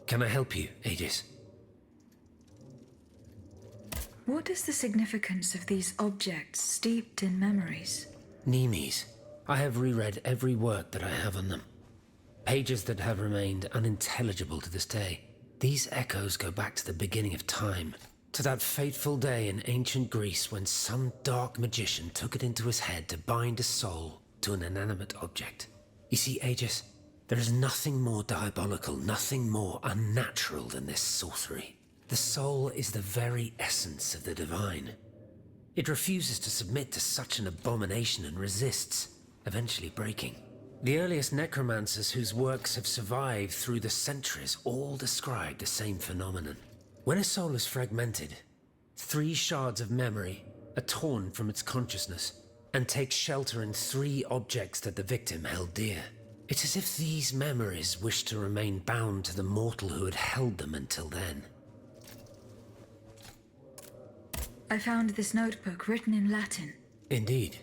Can I help you, Aegis? What is the significance of these objects steeped in memories? Nemes. I have reread every word that I have on them. Pages that have remained unintelligible to this day. These echoes go back to the beginning of time, to that fateful day in ancient Greece when some dark magician took it into his head to bind a soul to an inanimate object. You see, Aegis, there is nothing more diabolical, nothing more unnatural than this sorcery. The soul is the very essence of the divine. It refuses to submit to such an abomination and resists, eventually breaking. The earliest necromancers whose works have survived through the centuries all describe the same phenomenon. When a soul is fragmented, 3 shards of memory are torn from its consciousness and take shelter in 3 objects that the victim held dear. It's as if these memories wish to remain bound to the mortal who had held them until then. I found this notebook written in Latin. Indeed.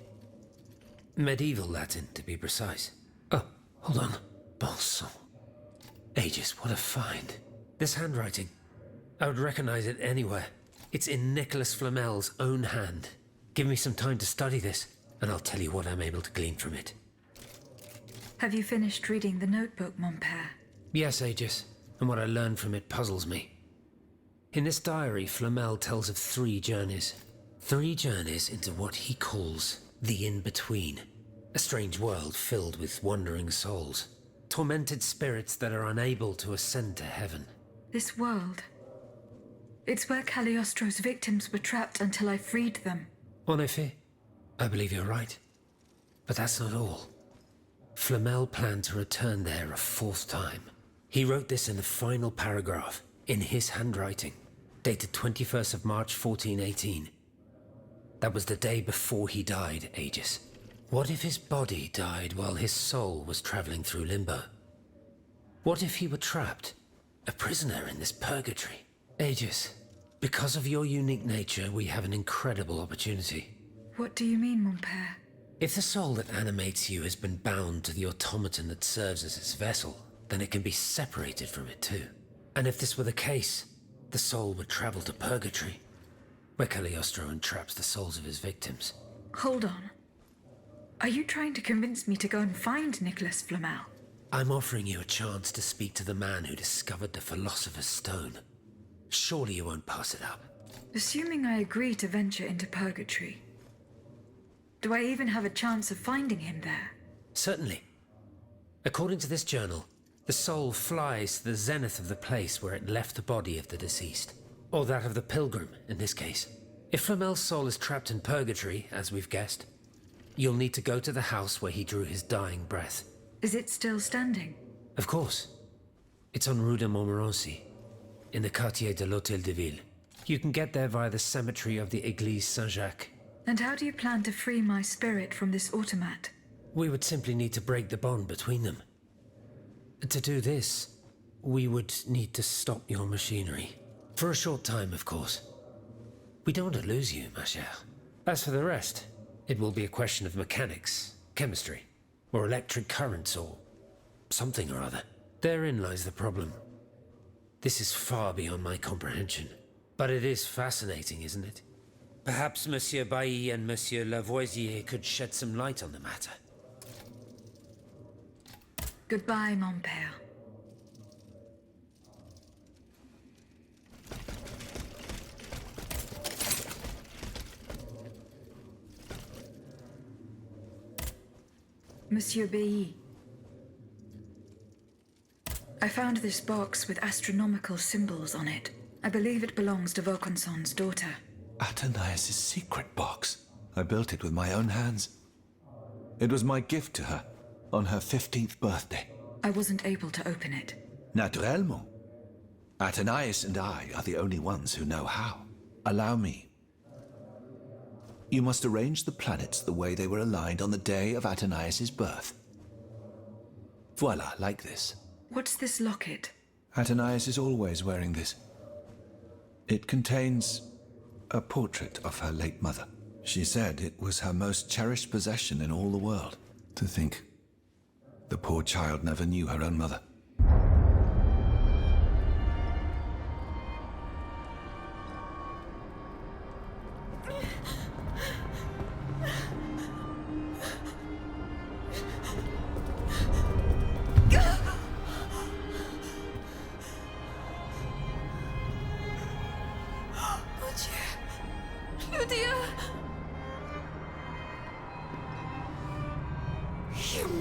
Medieval Latin, to be precise. Oh, hold on. Bon sang. Aegis, what a find. This handwriting. I would recognize it anywhere. It's in Nicholas Flamel's own hand. Give me some time to study this, and I'll tell you what I'm able to glean from it. Have you finished reading the notebook, mon père? Yes, Aegis, and what I learned from it puzzles me. In this diary, Flamel tells of 3 journeys. 3 journeys into what he calls the in-between. A strange world filled with wandering souls. Tormented spirits that are unable to ascend to heaven. This world. It's where Cagliostro's victims were trapped until I freed them. En effet, I believe you're right. But that's not all. Flamel planned to return there a 4th time. He wrote this in the final paragraph, in his handwriting, dated 21st of March 1418. That was the day before he died, Aegis. What if his body died while his soul was traveling through limbo? What if he were trapped, a prisoner in this purgatory? Aegis, because of your unique nature, we have an incredible opportunity. What do you mean, mon père? If the soul that animates you has been bound to the automaton that serves as its vessel, then it can be separated from it too. And if this were the case, the soul would travel to purgatory, where Cagliostro entraps the souls of his victims. Hold on. Are you trying to convince me to go and find Nicholas Flamel? I'm offering you a chance to speak to the man who discovered the Philosopher's Stone. Surely you won't pass it up. Assuming I agree to venture into purgatory, do I even have a chance of finding him there? Certainly. According to this journal, the soul flies to the zenith of the place where it left the body of the deceased. Or that of the pilgrim, in this case. If Flamel's soul is trapped in purgatory, as we've guessed, you'll need to go to the house where he drew his dying breath. Is it still standing? Of course. It's on Rue de Montmorency, in the quartier de l'Hôtel de Ville. You can get there via the cemetery of the Église Saint-Jacques. And how do you plan to free my spirit from this automat? We would simply need to break the bond between them. To do this, we would need to stop your machinery. For a short time, of course. We don't want to lose you, ma chère. As for the rest, it will be a question of mechanics, chemistry, or electric currents, or something or other. Therein lies the problem. This is far beyond my comprehension. But it is fascinating, isn't it? Perhaps Monsieur Bailly and Monsieur Lavoisier could shed some light on the matter. Goodbye, mon père. Monsieur Bailly. I found this box with astronomical symbols on it. I believe it belongs to Vaucanson's daughter. Athenais' secret box. I built it with my own hands. It was my gift to her on her 15th birthday. I wasn't able to open it. Naturellement. Athenais and I are the only ones who know how. Allow me. You must arrange the planets the way they were aligned on the day of Athenais' birth. Voila, like this. What's this locket? Athenais is always wearing this. It contains a portrait of her late mother. She said it was her most cherished possession in all the world. To think, the poor child never knew her own mother.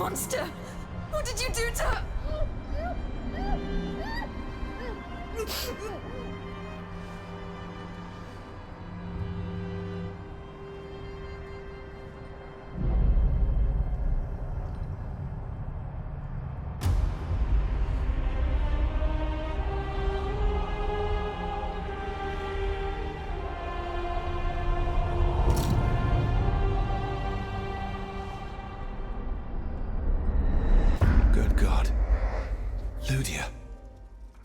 monster! What did you do to her? Good God. Ludia,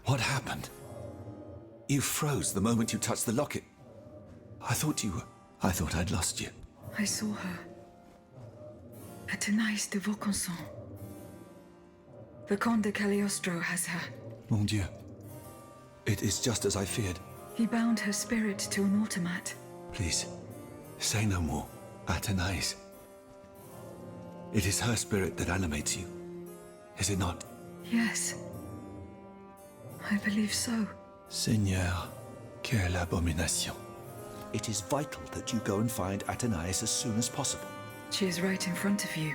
what happened? You froze the moment you touched the locket. I thought I'd lost you. I saw her. Athénaïs de Vaucanson. The Comte de Cagliostro has her. Mon Dieu. It is just as I feared. He bound her spirit to an automat. Please, say no more. Athénaïs. It is her spirit that animates you, is it not? Yes. I believe so. Seigneur, quelle abomination. It is vital that you go and find Athénaïs as soon as possible. She is right in front of you.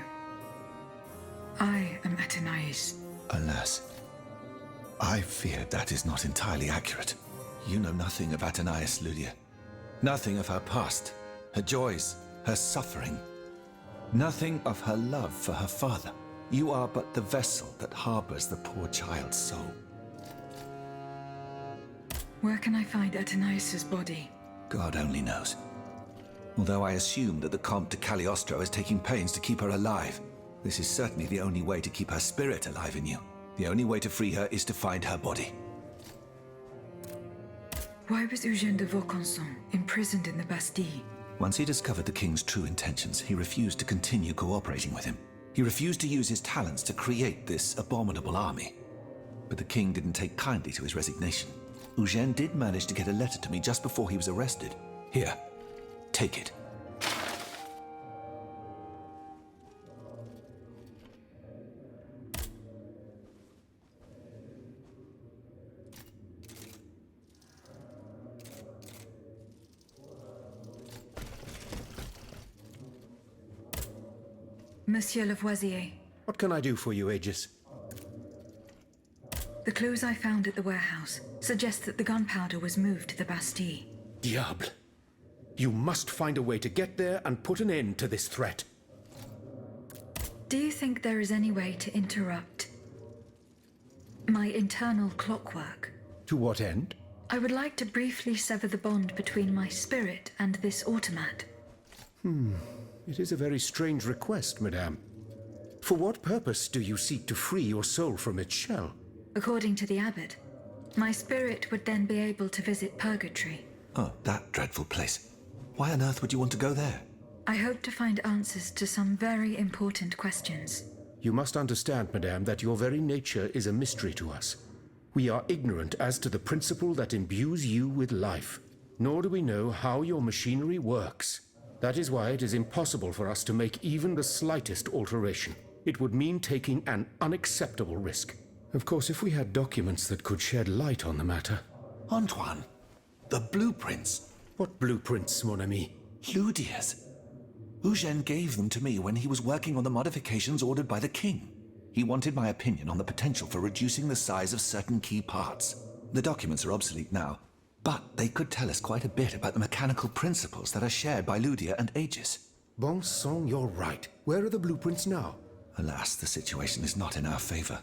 I am Athénaïs. Alas, I fear that is not entirely accurate. You know nothing of Athénaïs, Ludia. Nothing of her past, her joys, her suffering. Nothing of her love for her father. You are but the vessel that harbors the poor child's soul. Where can I find Athénaïs' body? God only knows. Although I assume that the Comte de Cagliostro is taking pains to keep her alive, this is certainly the only way to keep her spirit alive in you. The only way to free her is to find her body. Why was Eugène de Vaucanson imprisoned in the Bastille? Once he discovered the king's true intentions, he refused to continue cooperating with him. He refused to use his talents to create this abominable army. But the king didn't take kindly to his resignation. Eugène did manage to get a letter to me just before he was arrested. Here, take it. Monsieur Lavoisier, What can I do for you, Aegis? the clues I found at the warehouse suggest that the gunpowder was moved to the Bastille. Diable. You must find a way to get there and put an end to this threat. Do you think there is any way to interrupt my internal clockwork? To what end? I would like to briefly sever the bond between my spirit and this automat. It is a very strange request, madame. For what purpose do you seek to free your soul from its shell? According to the abbot, my spirit would then be able to visit purgatory. Oh, that dreadful place. Why on earth would you want to go there? I hope to find answers to some very important questions. You must understand, madame, that your very nature is a mystery to us. We are ignorant as to the principle that imbues you with life, nor do we know how your machinery works. That is why it is impossible for us to make even the slightest alteration. It would mean taking an unacceptable risk. Of course, if we had documents that could shed light on the matter. Antoine, the blueprints. What blueprints, mon ami? Ludia's. Eugène gave them to me when he was working on the modifications ordered by the king. He wanted my opinion on the potential for reducing the size of certain key parts. The documents are obsolete now, but they could tell us quite a bit about the mechanical principles that are shared by Ludia and Aegis. Bon sang, you're right. Where are the blueprints now? Alas, the situation is not in our favor.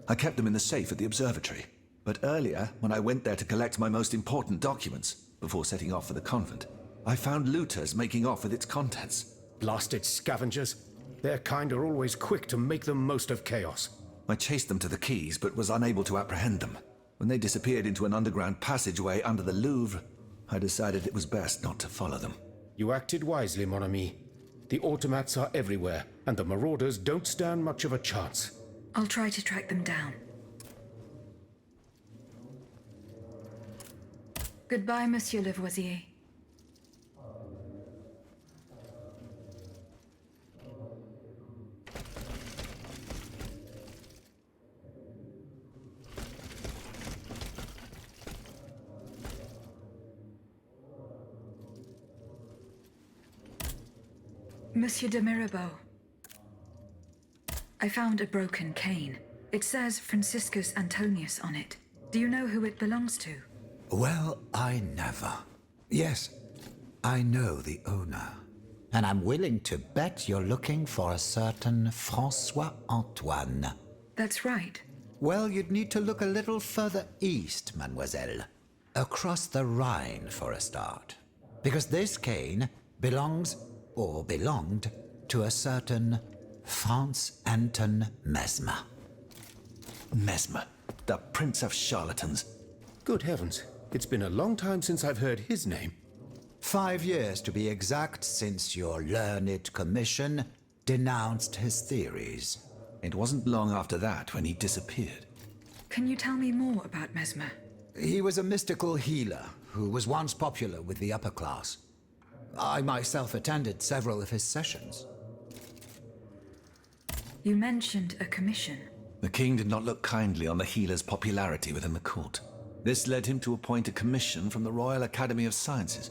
I kept them in the safe at the observatory, but earlier, when I went there to collect my most important documents, before setting off for the convent, I found looters making off with its contents. Blasted scavengers. Their kind are always quick to make the most of chaos. I chased them to the quays, but was unable to apprehend them. When they disappeared into an underground passageway under the Louvre, I decided it was best not to follow them. You acted wisely, mon ami. The automats are everywhere, and the marauders don't stand much of a chance. I'll try to track them down. Goodbye, Monsieur Lavoisier. Monsieur de Mirabeau, I found a broken cane. It says Franciscus Antonius on it. Do you know who it belongs to? Well, I never. Yes, I know the owner. And I'm willing to bet you're looking for a certain François Antoine. That's right. Well, you'd need to look a little further east, mademoiselle. Across the Rhine, for a start. Because this cane belongs, or belonged, to a certain Franz Anton Mesmer. Mesmer, the prince of charlatans. Good heavens, it's been a long time since I've heard his name. 5 years to be exact since your learned commission denounced his theories. It wasn't long after that when he disappeared. Can you tell me more about Mesmer? He was a mystical healer who was once popular with the upper class. I myself attended several of his sessions. You mentioned a commission. The king did not look kindly on the healer's popularity within the court. This led him to appoint a commission from the Royal Academy of Sciences.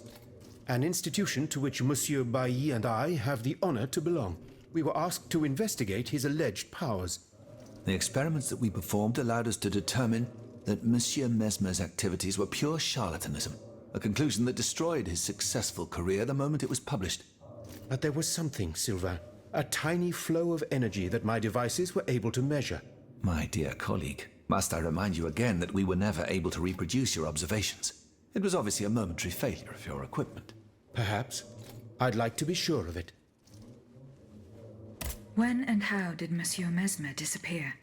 An institution to which Monsieur Bailly and I have the honor to belong. We were asked to investigate his alleged powers. The experiments that we performed allowed us to determine that Monsieur Mesmer's activities were pure charlatanism, a conclusion that destroyed his successful career the moment it was published. But there was something, Sylvain. A tiny flow of energy that my devices were able to measure. My dear colleague, must I remind you again that we were never able to reproduce your observations? It was obviously a momentary failure of your equipment. Perhaps. I'd like to be sure of it. When and how did Monsieur Mesmer disappear?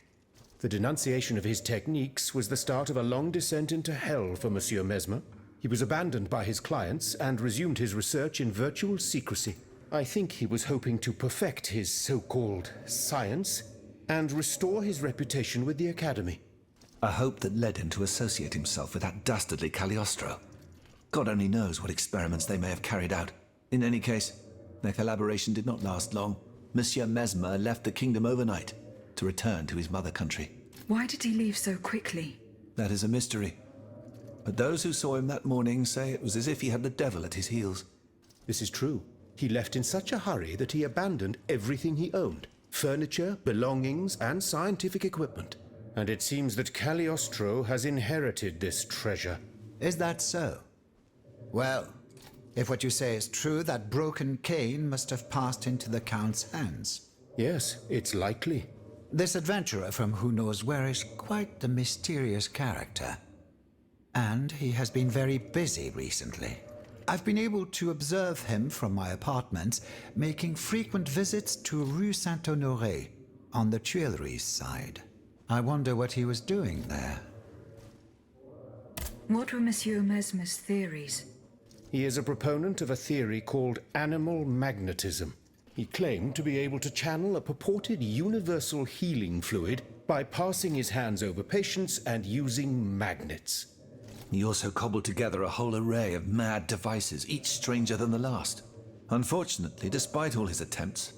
The denunciation of his techniques was the start of a long descent into hell for Monsieur Mesmer. He was abandoned by his clients and resumed his research in virtual secrecy. I think he was hoping to perfect his so-called science and restore his reputation with the Academy. A hope that led him to associate himself with that dastardly Cagliostro. God only knows what experiments they may have carried out. In any case, their collaboration did not last long. Monsieur Mesmer left the kingdom overnight to return to his mother country. Why did he leave so quickly? That is a mystery. But those who saw him that morning say it was as if he had the devil at his heels. This is true. He left in such a hurry that he abandoned everything he owned. Furniture, belongings, and scientific equipment. And it seems that Cagliostro has inherited this treasure. Is that so? Well, if what you say is true, that broken cane must have passed into the Count's hands. Yes, it's likely. This adventurer from who knows where is quite the mysterious character. And he has been very busy recently. I've been able to observe him from my apartments, making frequent visits to Rue Saint-Honoré, on the Tuileries side. I wonder what he was doing there. What were Monsieur Mesmer's theories? He is a proponent of a theory called animal magnetism. He claimed to be able to channel a purported universal healing fluid by passing his hands over patients and using magnets. He also cobbled together a whole array of mad devices, each stranger than the last. Unfortunately, despite all his attempts,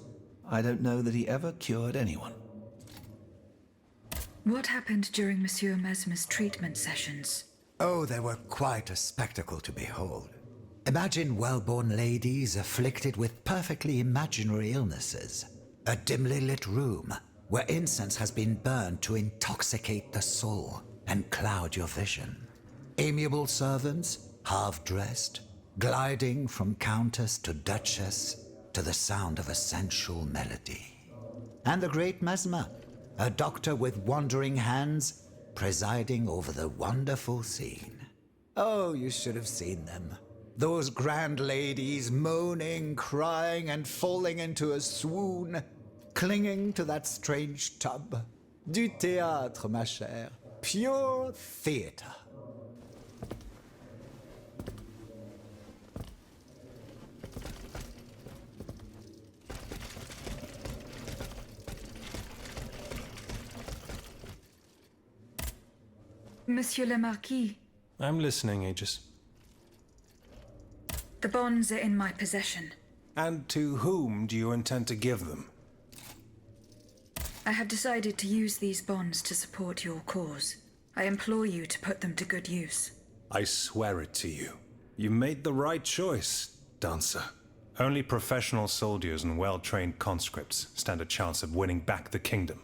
I don't know that he ever cured anyone. What happened during Monsieur Mesmer's treatment sessions? Oh, they were quite a spectacle to behold. Imagine well-born ladies afflicted with perfectly imaginary illnesses. A dimly lit room where incense has been burned to intoxicate the soul and cloud your vision. Amiable servants, half-dressed, gliding from countess to duchess to the sound of a sensual melody. And the great Mesmer, a doctor with wandering hands, presiding over the wonderful scene. Oh, you should have seen them. Those grand ladies moaning, crying, and falling into a swoon, clinging to that strange tub. Du théâtre, ma chère. Pure theater. Monsieur le Marquis, I'm listening, Aegis. the bonds are in my possession. And to whom do you intend to give them? I have decided to use these bonds to support your cause. I implore you to put them to good use. I swear it to you. You made the right choice, Dancer. Only professional soldiers and well-trained conscripts stand a chance of winning back the kingdom.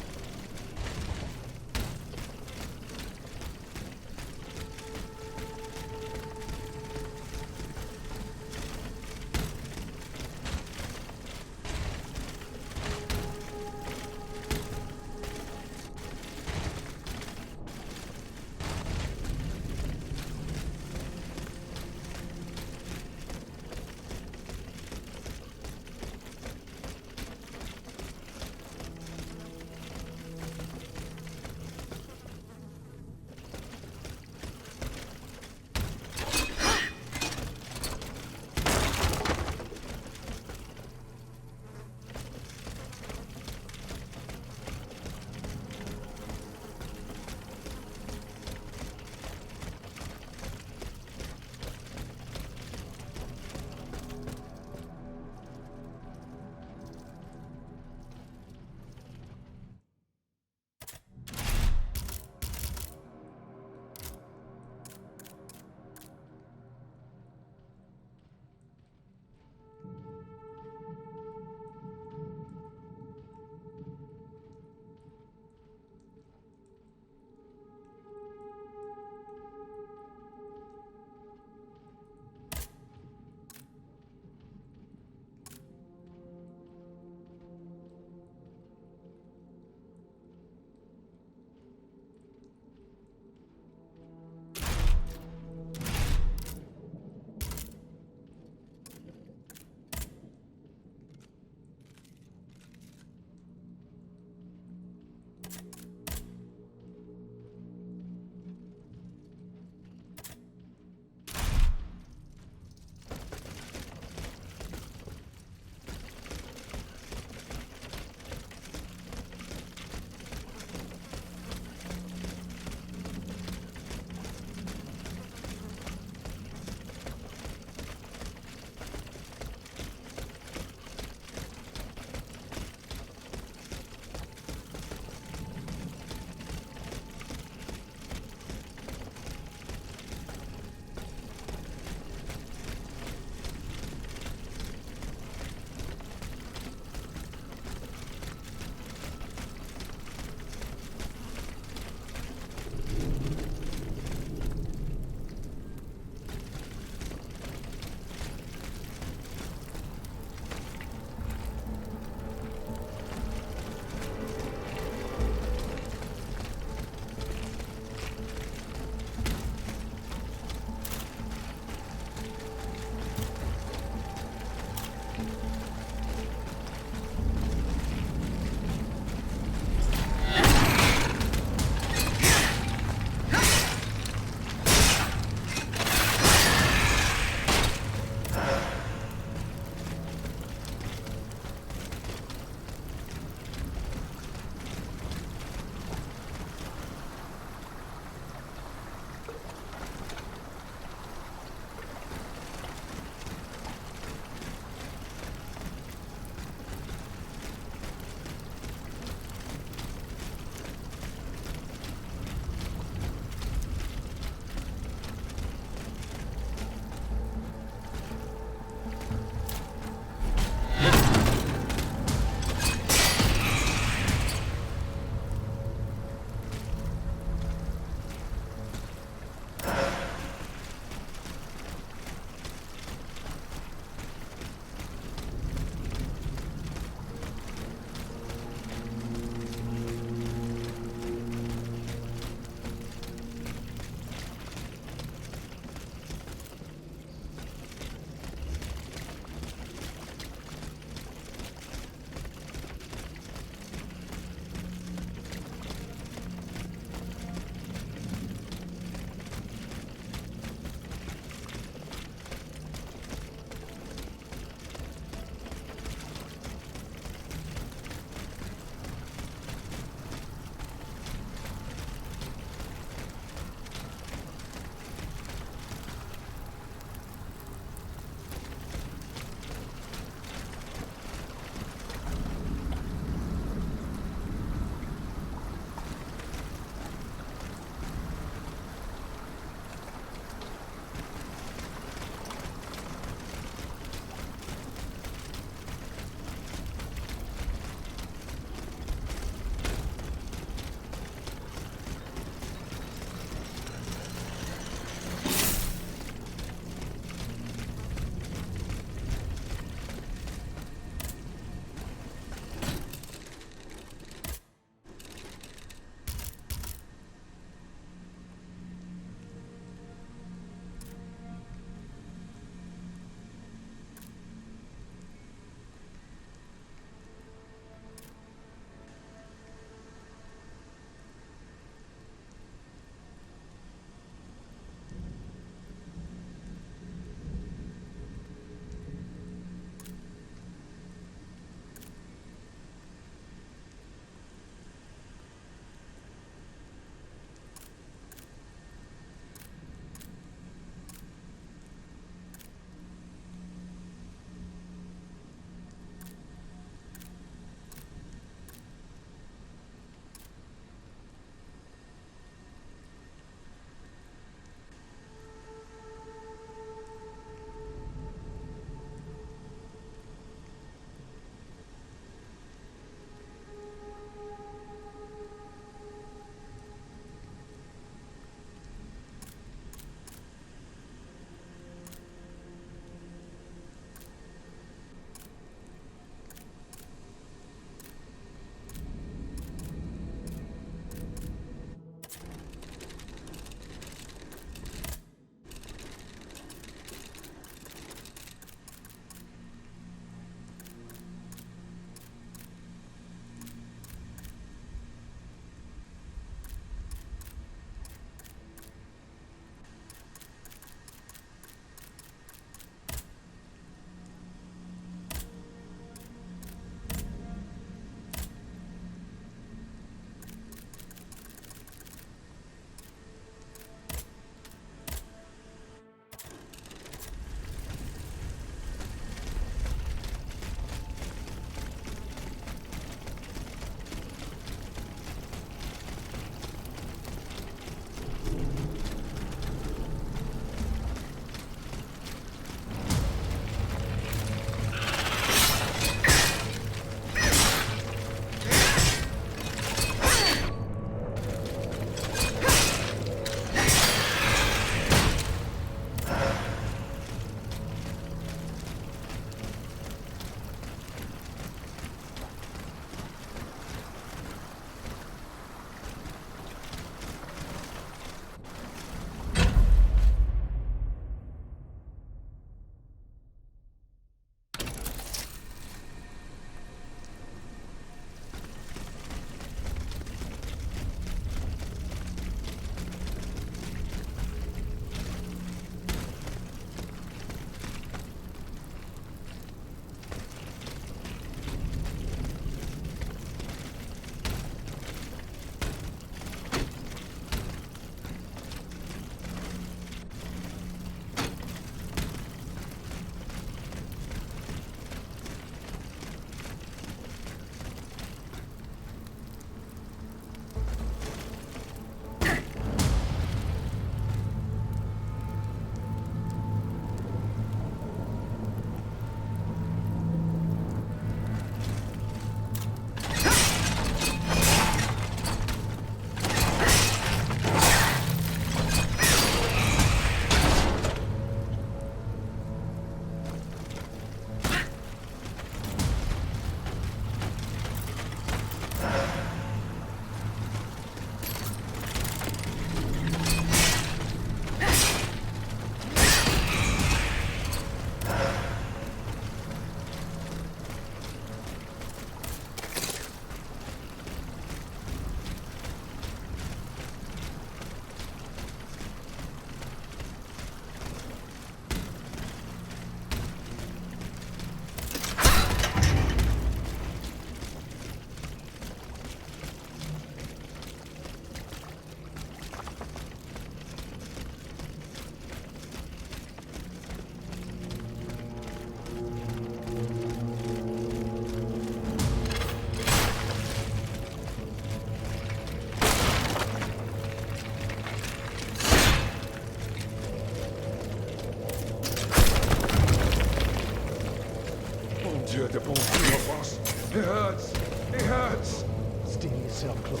boss. It hurts. It hurts. Steel yourself, Claude.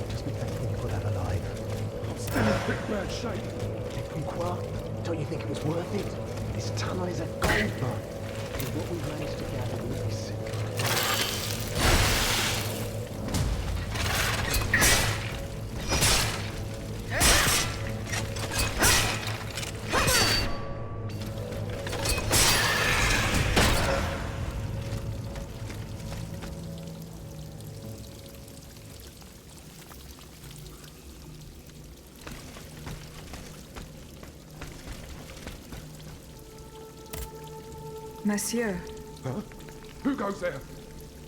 Just be thankful you got out alive. I'm still in pretty bad shape. Et pourquoi? Don't you think it was worth it? This tunnel is a gold mine. With what we've managed to gather, we'll be sick. Monsieur, Huh? Who goes there?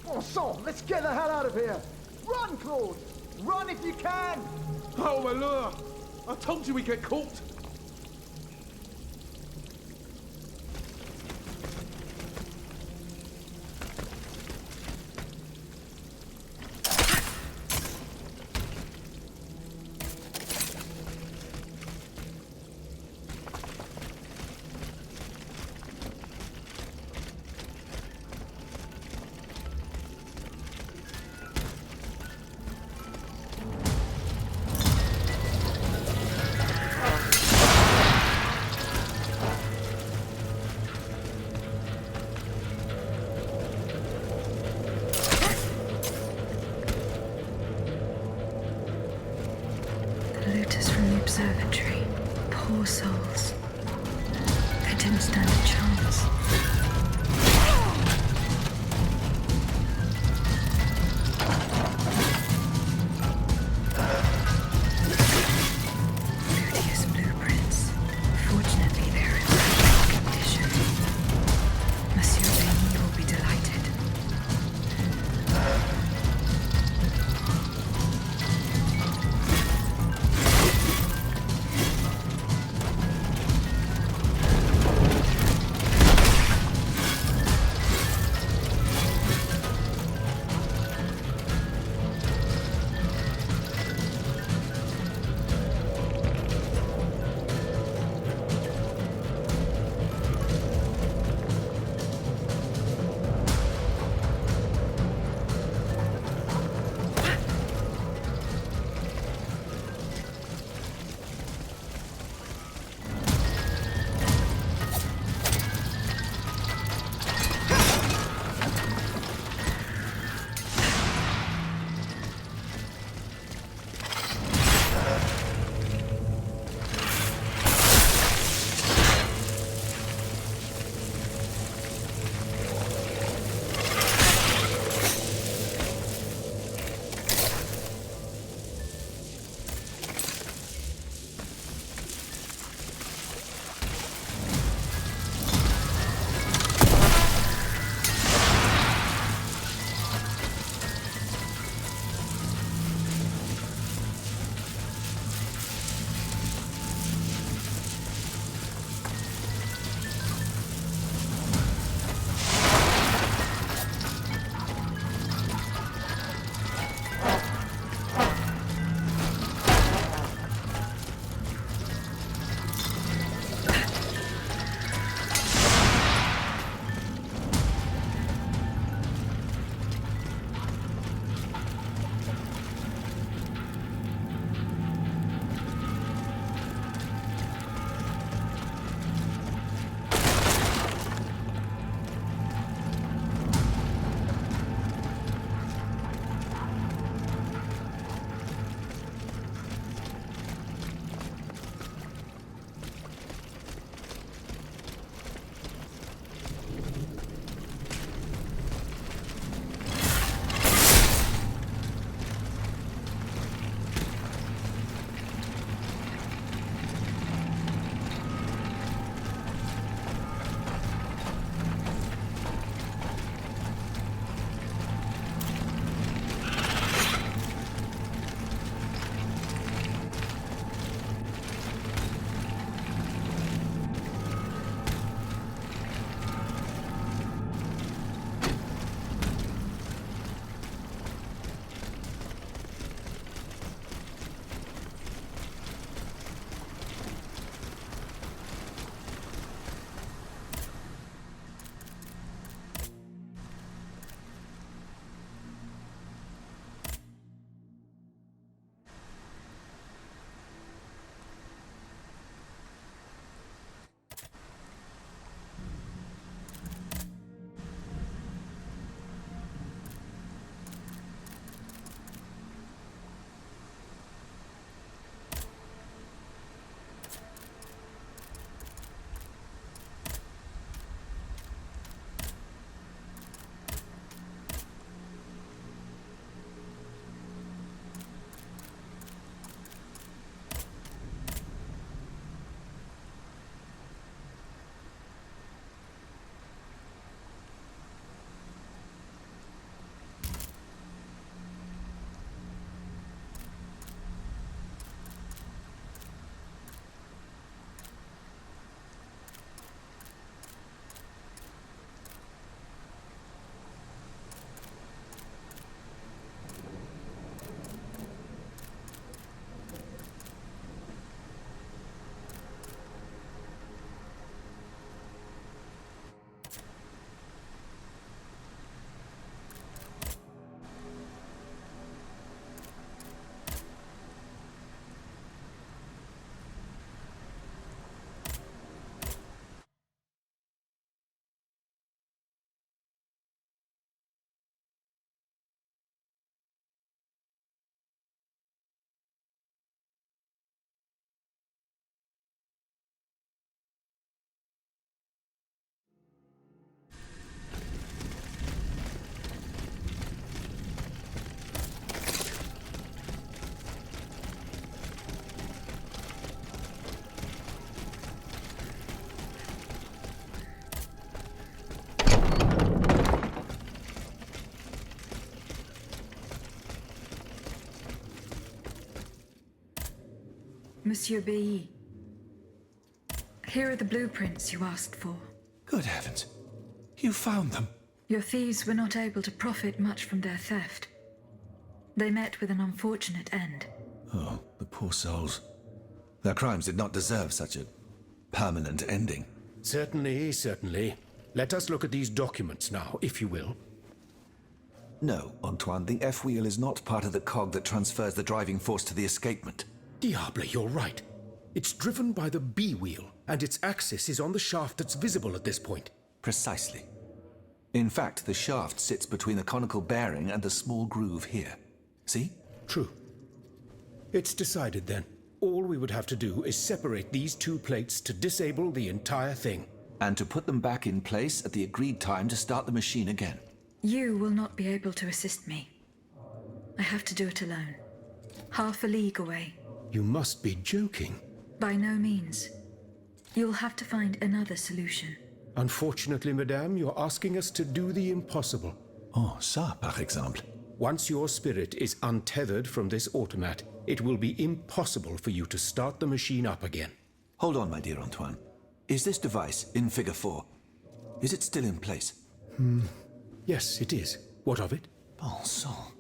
Oh, so, let's get the hell out of here! Run, Claude! Run if you can! Oh, my lure! I told you we'd get caught. looters from the observatory. Poor souls. They didn't stand a chance. Luteus blueprints. Fortunately, they're in perfect condition. Monsieur Denis will be delighted. Monsieur B. Here are the blueprints you asked for. Good heavens. You found them. Your thieves were not able to profit much from their theft. They met with an unfortunate end. Oh, the poor souls. Their crimes did not deserve such a permanent ending. Certainly, certainly. Let us look at these documents now, if you will. No, Antoine, the F-wheel is not part of the cog that transfers the driving force to the escapement. Diable, you're right. It's driven by the B-wheel, and its axis is on the shaft that's visible at this point. Precisely. In fact, the shaft sits between the conical bearing and the small groove here. See? True. It's decided then. All we would have to do is separate these two plates to disable the entire thing. And to put them back in place at the agreed time to start the machine again. You will not be able to assist me. I have to do it alone. Half a league away. You must be joking. By no means. You'll have to find another solution. Unfortunately, madame, you're asking us to do the impossible. Oh, ça, par exemple. Once your spirit is untethered from this automat, it will be impossible for you to start the machine up again. Hold on, my dear Antoine. Is this device in Figure 4? Is it still in place? Yes, it is. What of it? Bon sang.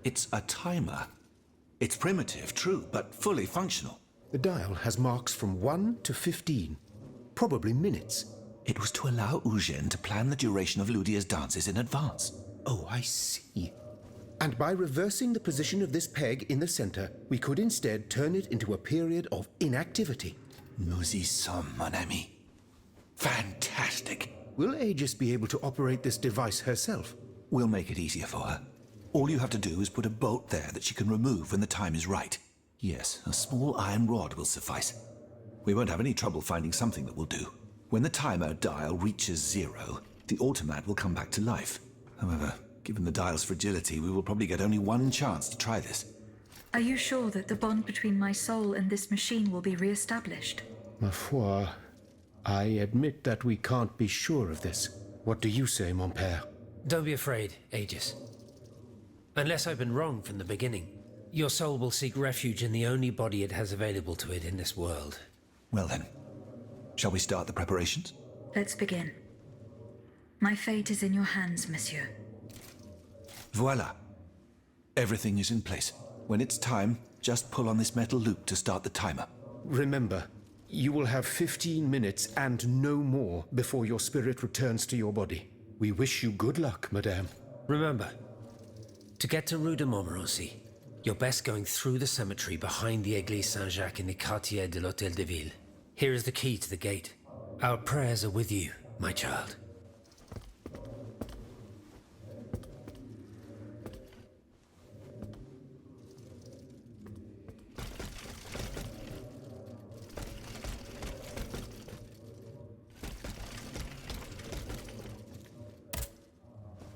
It's a timer. It's primitive, true, but fully functional. The dial has marks from 1 to 15. Probably minutes. It was to allow Eugène to plan the duration of Ludia's dances in advance. Oh, I see. And by reversing the position of this peg in the center, we could instead turn it into a period of inactivity. Nous y sommes, mon ami. Fantastic. Will Aegis be able to operate this device herself? We'll make it easier for her. All you have to do is put a bolt there that she can remove when the time is right. Yes, a small iron rod will suffice. We won't have any trouble finding something that will do. When the timer dial reaches 0, the automat will come back to life. However, given the dial's fragility, we will probably get only one chance to try this. Are you sure that the bond between my soul and this machine will be re-established? Ma foi, I admit that we can't be sure of this. What do you say, mon père? Don't be afraid, Aegis. Unless I've been wrong from the beginning, your soul will seek refuge in the only body it has available to it in this world. Well then, shall we start the preparations? Let's begin. My fate is in your hands, monsieur. Voila. Everything is in place. When it's time, just pull on this metal loop to start the timer. Remember, you will have 15 minutes and no more before your spirit returns to your body. We wish you good luck, madame. Remember, to get to Rue de Montmorency, you're best going through the cemetery behind the Église Saint-Jacques in the Quartier de l'Hôtel de Ville. Here is the key to the gate. Our prayers are with you, my child.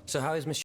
So how is Monsieur